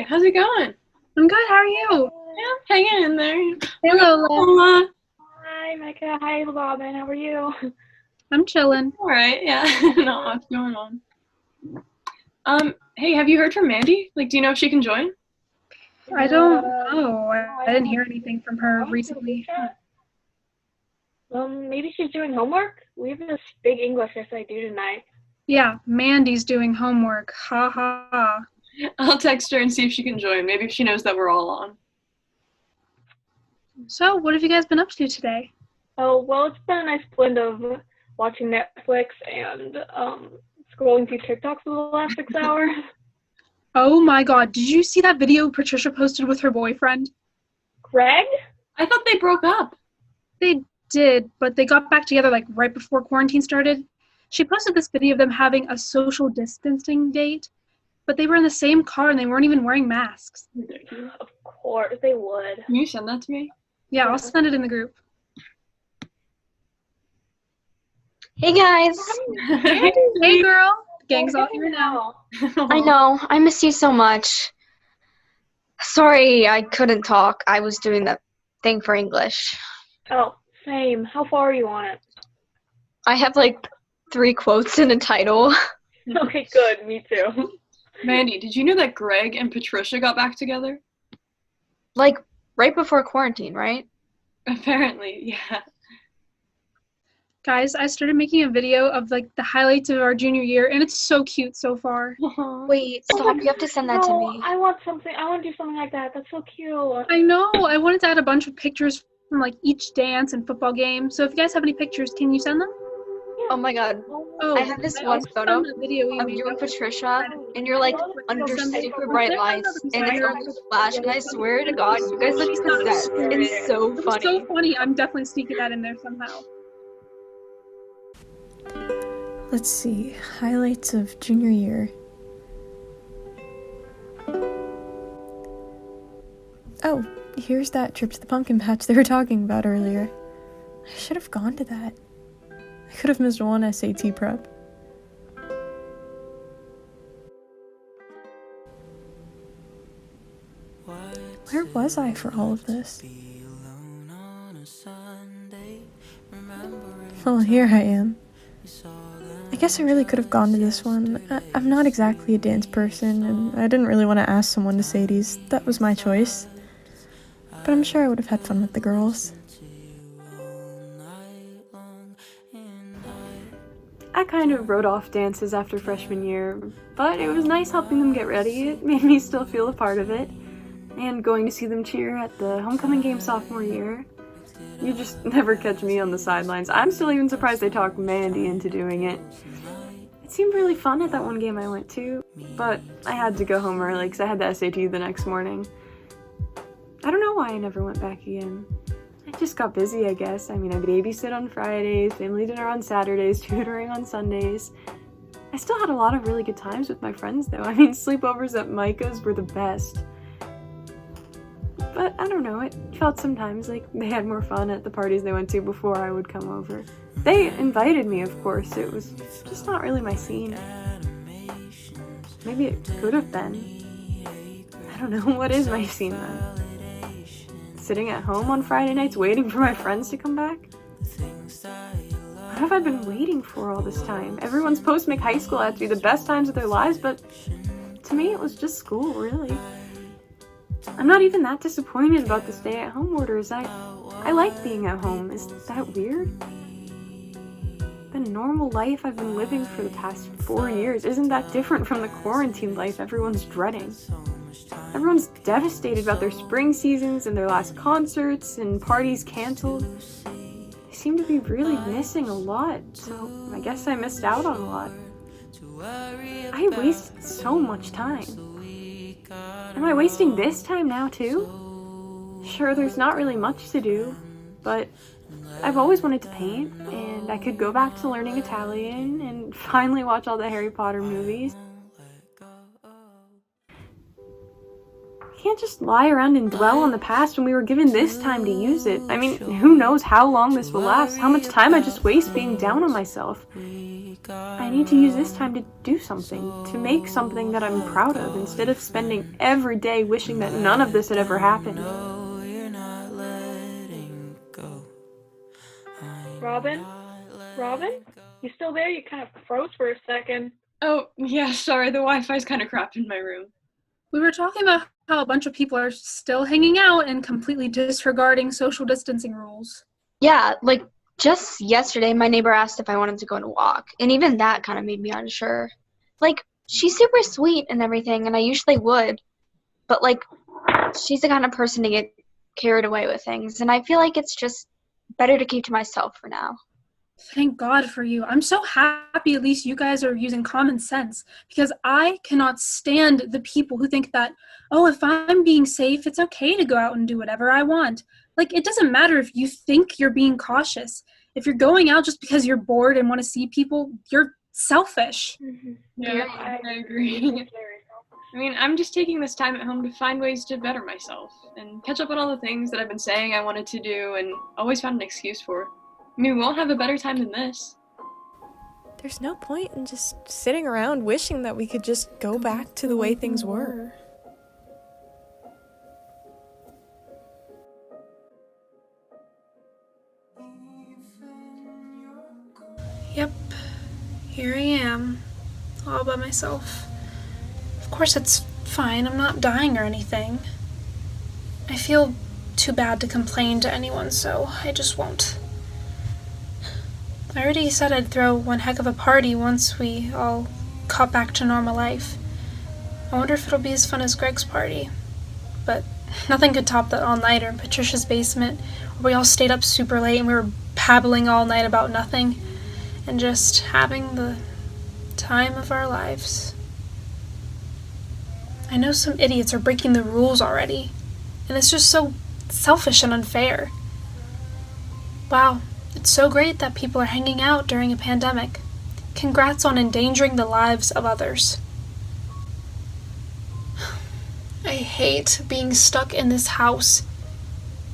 how's it going? I'm good, how are you? Yeah, hanging in there. Hey Lola. Hi, Micah. Hi, Robin. How are you? I'm chilling. All right, yeah. Not much going on. Hey, have you heard from Mandy? Like, do you know if she can join? I don't know. I didn't hear anything from her recently. Maybe she's doing homework? We have this big English essay due tonight. Yeah, Mandy's doing homework. Ha ha ha. I'll text her and see if she can join. Maybe if she knows that we're all on. So, what have you guys been up to today? Oh, well, it's been a nice blend of watching Netflix and scrolling through TikTok for the last 6 hours. Oh my god, did you see that video Patricia posted with her boyfriend? Greg? I thought they broke up. They did, but they got back together like right before quarantine started. She posted this video of them having a social distancing date, but they were in the same car and they weren't even wearing masks. Ridiculous. Of course, they would. Can you send that to me? Yeah, I'll send it in the group. Hey guys! Hey girl! The gang's all here now. I know, I miss you so much. Sorry I couldn't talk. I was doing that thing for English. Oh, same. How far are you on it? I have like 3 quotes in a title. Okay, good. Me too. Mandy, did you know that Greg and Patricia got back together? Like, right before quarantine, right? Apparently, yeah. Guys, I started making a video of like the highlights of our junior year, and it's so cute so far. Wait, stop. You have to send that to me. I want something. I want to do something like that. That's so cute. I know. I wanted to add a bunch of pictures from like each dance and football game. So if you guys have any pictures, can you send them? Oh my god. Oh, I have this one also photo found a video of you and Patricia, and you're like under super bright lights, and it's almost flash, and I swear to god, you guys look possessed. It's so It's funny. so funny. I'm definitely sneaking that in there somehow. Let's see, highlights of junior year. Oh, here's that trip to the pumpkin patch they were talking about earlier. I should have gone to that. I could have missed one SAT prep. Where was I for all of this? Well, here I am. I guess I really could have gone to this one. I'm not exactly a dance person, and I didn't really want to ask someone to Sadie's. That was my choice. But I'm sure I would have had fun with the girls. I kind of wrote off dances after freshman year, but it was nice helping them get ready. It made me still feel a part of it. And going to see them cheer at the homecoming game sophomore year. You just never catch me on the sidelines. I'm still even surprised they talked Mandy into doing it. It seemed really fun at that one game I went to, but I had to go home early because I had the SAT the next morning. I don't know why I never went back again. I just got busy, I guess. I mean, I babysit on Fridays, family dinner on Saturdays, tutoring on Sundays. I still had a lot of really good times with my friends, though. I mean, sleepovers at Micah's were the best. But I don't know, it felt sometimes like they had more fun at the parties they went to before I would come over. They invited me, of course. It was just not really my scene. Maybe it could have been. I don't know, what is my scene then? Sitting at home on Friday nights waiting for my friends to come back? What have I been waiting for all this time? Everyone's supposed to make high school out to be the best times of their lives, but to me it was just school, really. I'm not even that disappointed about the stay-at-home orders. I like being at home. Is that weird? The normal life I've been living for the past 4 years isn't that different from the quarantine life everyone's dreading. Everyone's devastated about their spring seasons and their last concerts and parties canceled. I seem to be really missing a lot, so I guess I missed out on a lot. I wasted so much time. Am I wasting this time now too? Sure, there's not really much to do, but I've always wanted to paint, and I could go back to learning Italian and finally watch all the Harry Potter movies. I can't just lie around and dwell on the past when we were given this time to use it. I mean, who knows how long this will last, how much time I just waste being down on myself. I need to use this time to do something, to make something that I'm proud of, instead of spending every day wishing that none of this had ever happened. Robin? Robin? You still there? You kind of froze for a second. Oh, yeah, sorry, the Wi-Fi's kind of crapped in my room. We were talking about how a bunch of people are still hanging out and completely disregarding social distancing rules. Yeah, like just yesterday, my neighbor asked if I wanted to go on a walk, and even that kind of made me unsure. Like, she's super sweet and everything, and I usually would, but like, she's the kind of person to get carried away with things, and I feel like it's just better to keep to myself for now. Thank God for you. I'm so happy at least you guys are using common sense, because I cannot stand the people who think that, oh, if I'm being safe, it's okay to go out and do whatever I want. Like, it doesn't matter if you think you're being cautious. If you're going out just because you're bored and want to see people, you're selfish. Mm-hmm. Yeah, I agree. I mean, I'm just taking this time at home to find ways to better myself and catch up on all the things that I've been saying I wanted to do and always found an excuse for. I mean, we won't have a better time than this. There's no point in just sitting around wishing that we could just go back to the way things were. Yep, here I am, all by myself. Of course it's fine, I'm not dying or anything. I feel too bad to complain to anyone, so I just won't. I already said I'd throw one heck of a party once we all got back to normal life. I wonder if it'll be as fun as Greg's party. But nothing could top that all-nighter in Patricia's basement, where we all stayed up super late and we were babbling all night about nothing, and just having the time of our lives. I know some idiots are breaking the rules already, and it's just so selfish and unfair. Wow. It's so great that people are hanging out during a pandemic. Congrats on endangering the lives of others. I hate being stuck in this house.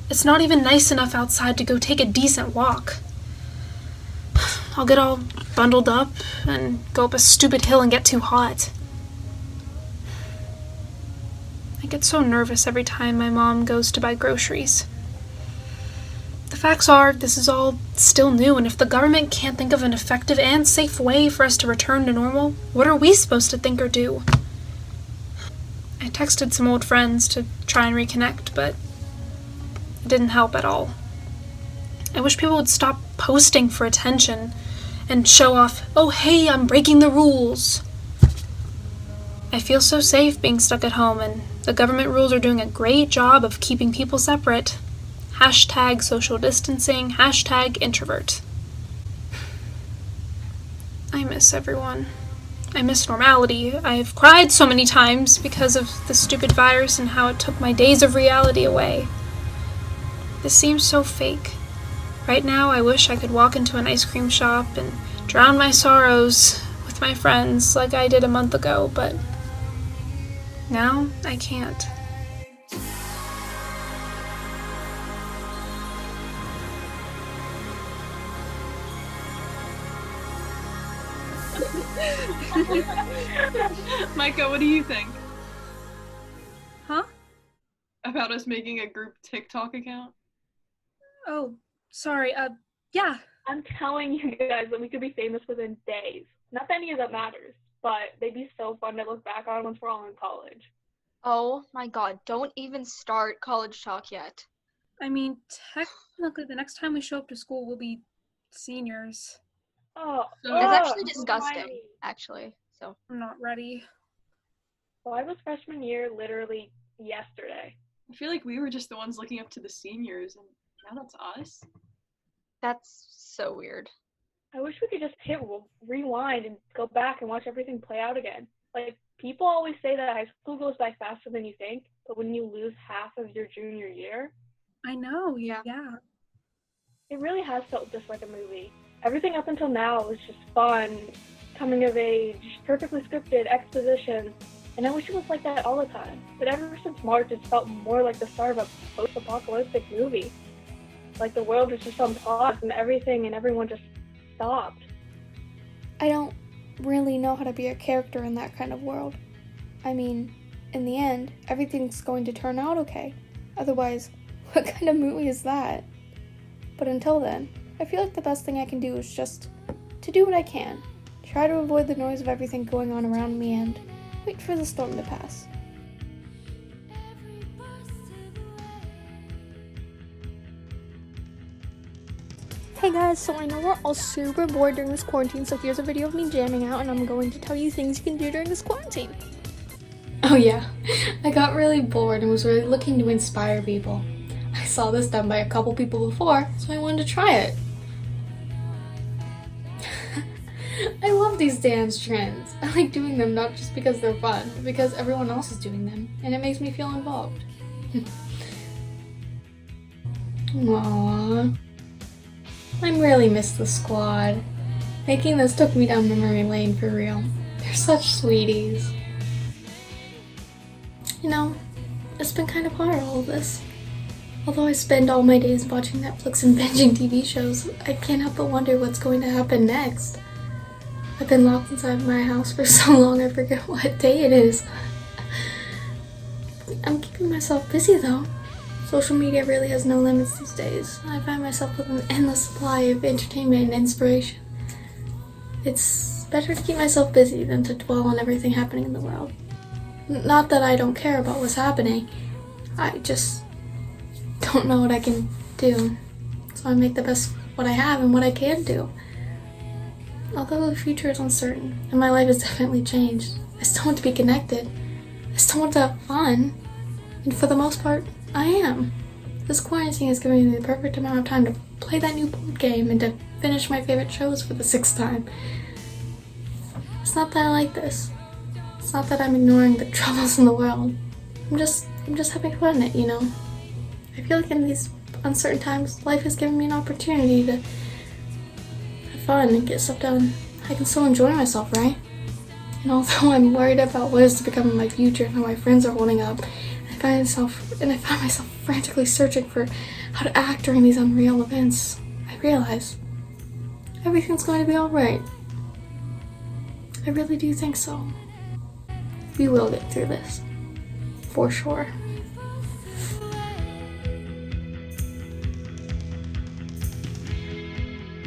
It's not even nice enough outside to go take a decent walk. I'll get all bundled up and go up a stupid hill and get too hot. I get so nervous every time my mom goes to buy groceries. The facts are, this is all still new, and if the government can't think of an effective and safe way for us to return to normal, what are we supposed to think or do? I texted some old friends to try and reconnect, but it didn't help at all. I wish people would stop posting for attention and show off, oh hey, I'm breaking the rules. I feel so safe being stuck at home, and the government rules are doing a great job of keeping people separate. Hashtag social distancing, hashtag introvert. I miss everyone. I miss normality. I've cried so many times because of the stupid virus and how it took my days of reality away. This seems so fake. Right now, I wish I could walk into an ice cream shop and drown my sorrows with my friends like I did a month ago, but now I can't. Micah, what do you think? Huh? About us making a group TikTok account? Oh, sorry, yeah. I'm telling you guys that we could be famous within days. Not that any of that matters, but they'd be so fun to look back on once we're all in college. Oh my god, don't even start college talk yet. I mean, technically, the next time we show up to school, we'll be seniors. Oh, So It's actually Hermione. disgusting, actually, so. I'm not ready. Why was freshman year literally yesterday? I feel like we were just the ones looking up to the seniors, and now that's us. That's so weird. I wish we could just hit rewind and go back and watch everything play out again. Like, people always say that high school goes by faster than you think, but when you lose half of your junior year, I know, Yeah. it really has felt just like a movie. Everything up until now was just fun, coming of age, perfectly scripted, exposition. And I wish it was like that all the time. But ever since March, it's felt more like the start of a post-apocalyptic movie. Like the world is just on pause and everything and everyone just stopped. I don't really know how to be a character in that kind of world. I mean, in the end, everything's going to turn out okay. Otherwise, what kind of movie is that? But until then, I feel like the best thing I can do is just to do what I can. Try to avoid the noise of everything going on around me and wait for the storm to pass. Hey guys, so I know we're all super bored during this quarantine, so here's a video of me jamming out and I'm going to tell you things you can do during this quarantine. Oh yeah, I got really bored and was really looking to inspire people. I saw this done by a couple people before, so I wanted to try it. I love these dance trends. I like doing them not just because they're fun, but because everyone else is doing them, and it makes me feel involved. Aww. I really miss the squad. Making this took me down memory lane for real. They're such sweeties. You know, it's been kind of hard, all of this. Although I spend all my days watching Netflix and binging TV shows, I can't help but wonder what's going to happen next. I've been locked inside my house for so long I forget what day it is. I'm keeping myself busy though. Social media really has no limits these days. I find myself with an endless supply of entertainment and inspiration. It's better to keep myself busy than to dwell on everything happening in the world. Not that I don't care about what's happening, I just don't know what I can do. So I make the best of what I have and what I can do. Although the future is uncertain, and my life has definitely changed, I still want to be connected. I still want to have fun. And for the most part, I am. This quarantine is giving me the perfect amount of time to play that new board game and to finish my favorite shows for the 6th time. It's not that I like this. It's not that I'm ignoring the troubles in the world. I'm just having fun in it, you know? I feel like in these uncertain times, life has given me an opportunity to have fun and get stuff done. I can still enjoy myself, right? And although I'm worried about what is to become of my future and how my friends are holding up, I find myself frantically searching for how to act during these unreal events, I realize everything's going to be alright. I really do think so. We will get through this. For sure.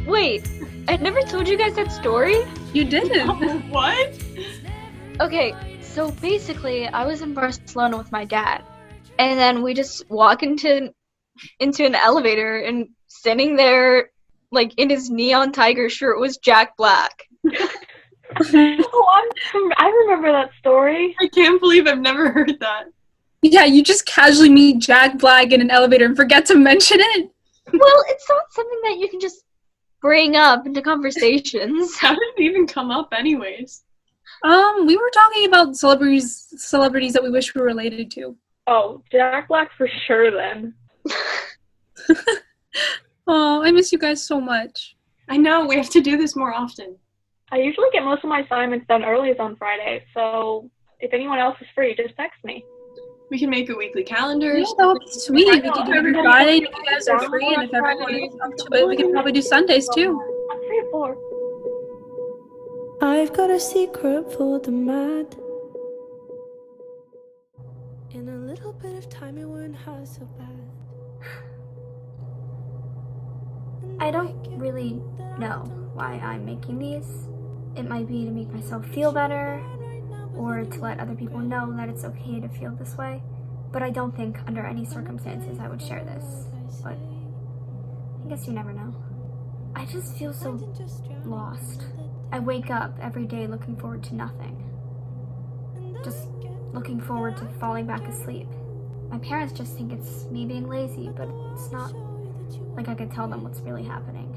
Wait, I never told you guys that story? You didn't. What? Okay, so basically, I was in Barcelona with my dad, and then we just walk into an elevator, and sitting there, like in his neon tiger shirt, was Jack Black. Oh, I remember that story. I can't believe I've never heard that. Yeah, you just casually meet Jack Black in an elevator and forget to mention it? Well, it's not something that you can just bring up into conversations. How did it even come up anyways? We were talking about celebrities that we wish we were related to. Oh, Jack Black for sure then. Oh, I miss you guys so much. I know, we have to do this more often. I usually get most of my assignments done earliest on Friday, so if anyone else is free, just text me. We can make a weekly calendar. Yeah, that would be sweet. We could do every Friday if you guys are free, and if everyone is up to it, we could probably do Sundays too. I'm free at 4. I've got a secret for the mad. In a little bit of time, it won't hurt so bad. I don't really know why I'm making these. It might be to make myself feel better, or to let other people know that it's okay to feel this way. But I don't think under any circumstances I would share this. But I guess you never know. I just feel so lost. I wake up every day looking forward to nothing. Just looking forward to falling back asleep. My parents just think it's me being lazy, but it's not like I could tell them what's really happening.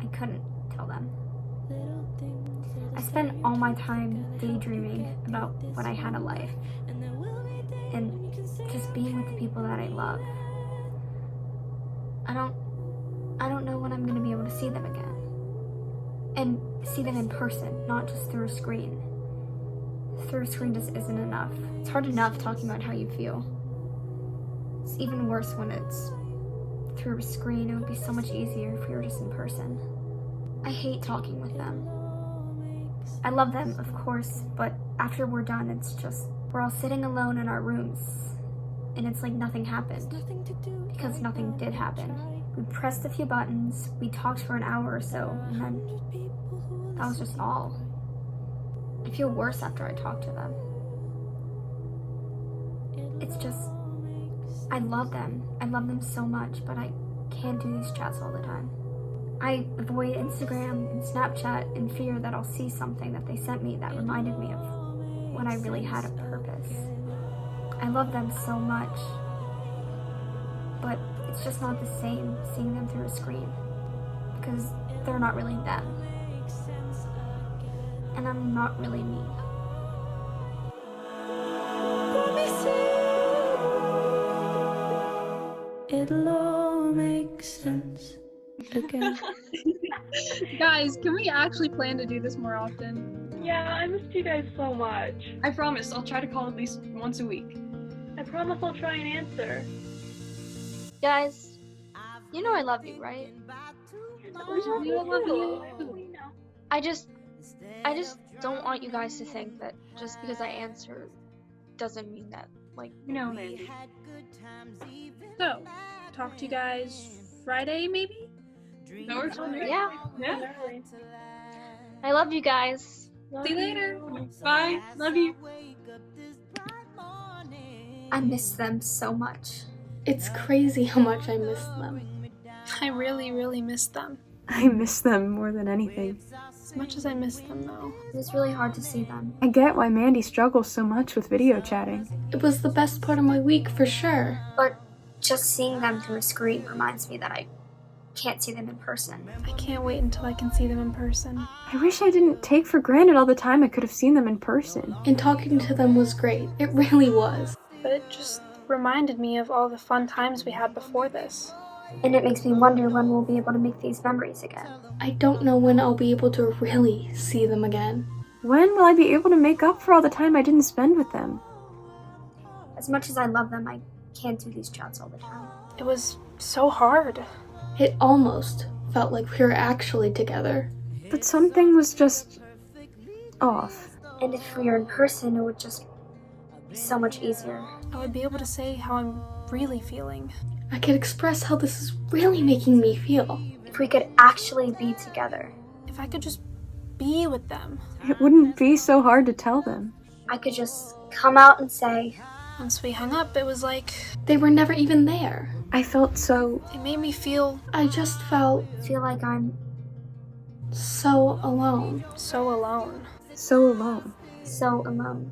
I couldn't tell them. I spend all my time daydreaming about when I had a life and just being with the people that I love. I don't know when I'm gonna be able to see them again. And see them in person, not just through a screen. through a screen just isn't enough. It's hard enough talking about how you feel. It's even worse when it's through a screen. It would be so much easier if we were just in person. I hate talking with them. I love them, of course, but after we're done, it's just, we're all sitting alone in our rooms, and it's like nothing happened, because nothing did happen. We pressed a few buttons, we talked for an hour or so, and then that was just all. I feel worse after I talk to them. It's just, I love them so much, but I can't do these chats all the time. I avoid Instagram and Snapchat in fear that I'll see something that they sent me that reminded me of when I really had a purpose. I love them so much, but it's just not the same seeing them through a screen, because they're not really them, and I'm not really me. It'll all make sense again. Guys, can we actually plan to do this more often? Yeah, I missed you guys so much. I promise, I'll try to call at least once a week. I promise I'll try and answer. Guys, you know I love you, right? We love you. I just don't want you guys to think that just because I answer doesn't mean that, like, Mandy. So, talk to you guys Friday, maybe? That works for me. yeah. Yeah. I love you guys. Love See you later. Bye. Love you. I miss them so much. It's crazy how much I miss them. I really, really miss them. I miss them more than anything. As much as I miss them, though. It was really hard to see them. I get why Mandy struggles so much with video chatting. It was the best part of my week for sure. But just seeing them through a screen reminds me that I can't see them in person. I can't wait until I can see them in person. I wish I didn't take for granted all the time I could have seen them in person. And talking to them was great. It really was. But it just reminded me of all the fun times we had before this. And it makes me wonder when we'll be able to make these memories again. I don't know when I'll be able to really see them again. When will I be able to make up for all the time I didn't spend with them? As much as I love them, I can't do these chats all the time. It was so hard. It almost felt like we were actually together. But something was just off. And if we were in person, it would just be so much easier. I would be able to say how I'm really feeling. I could express how this is really making me feel. If we could actually be together. If I could just be with them. It wouldn't be so hard to tell them. I could just come out and say, Once we hung up, it was like, They were never even there. I felt so... it made me feel I just felt feel like I'm so alone. so alone. so alone. so alone.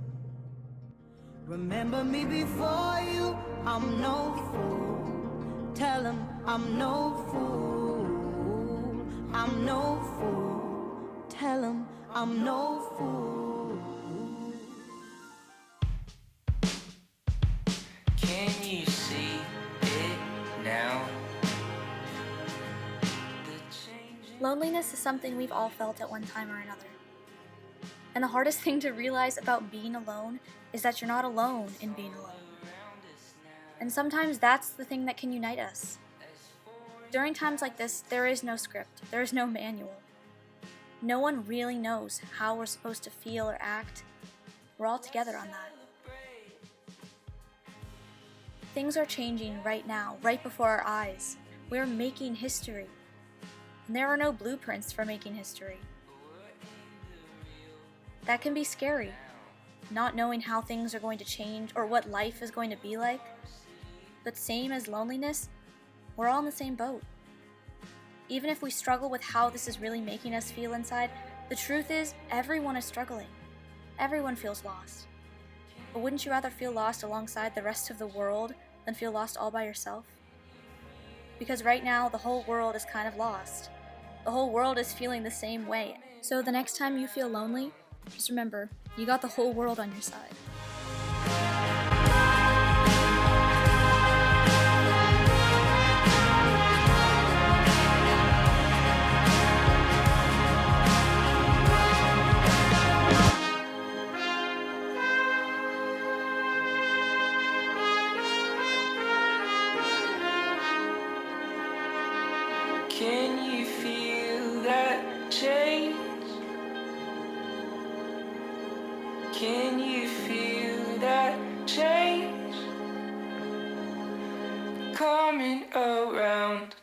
Remember me before you, I'm no fool. Tell him I'm no fool. I'm no fool. Tell him I'm no fool. Can you see it now? Loneliness is something we've all felt at one time or another. And the hardest thing to realize about being alone is that you're not alone in being alone. And sometimes that's the thing that can unite us. During times like this, there is no script, there is no manual. No one really knows how we're supposed to feel or act. We're all together on that. Things are changing right now, right before our eyes. We're making history. And there are no blueprints for making history. That can be scary, not knowing how things are going to change or what life is going to be like. But same as loneliness, we're all in the same boat. Even if we struggle with how this is really making us feel inside, the truth is everyone is struggling. Everyone feels lost. But wouldn't you rather feel lost alongside the rest of the world than feel lost all by yourself? Because right now, the whole world is kind of lost. The whole world is feeling the same way. So the next time you feel lonely, just remember, you got the whole world on your side. Can you feel that change coming around?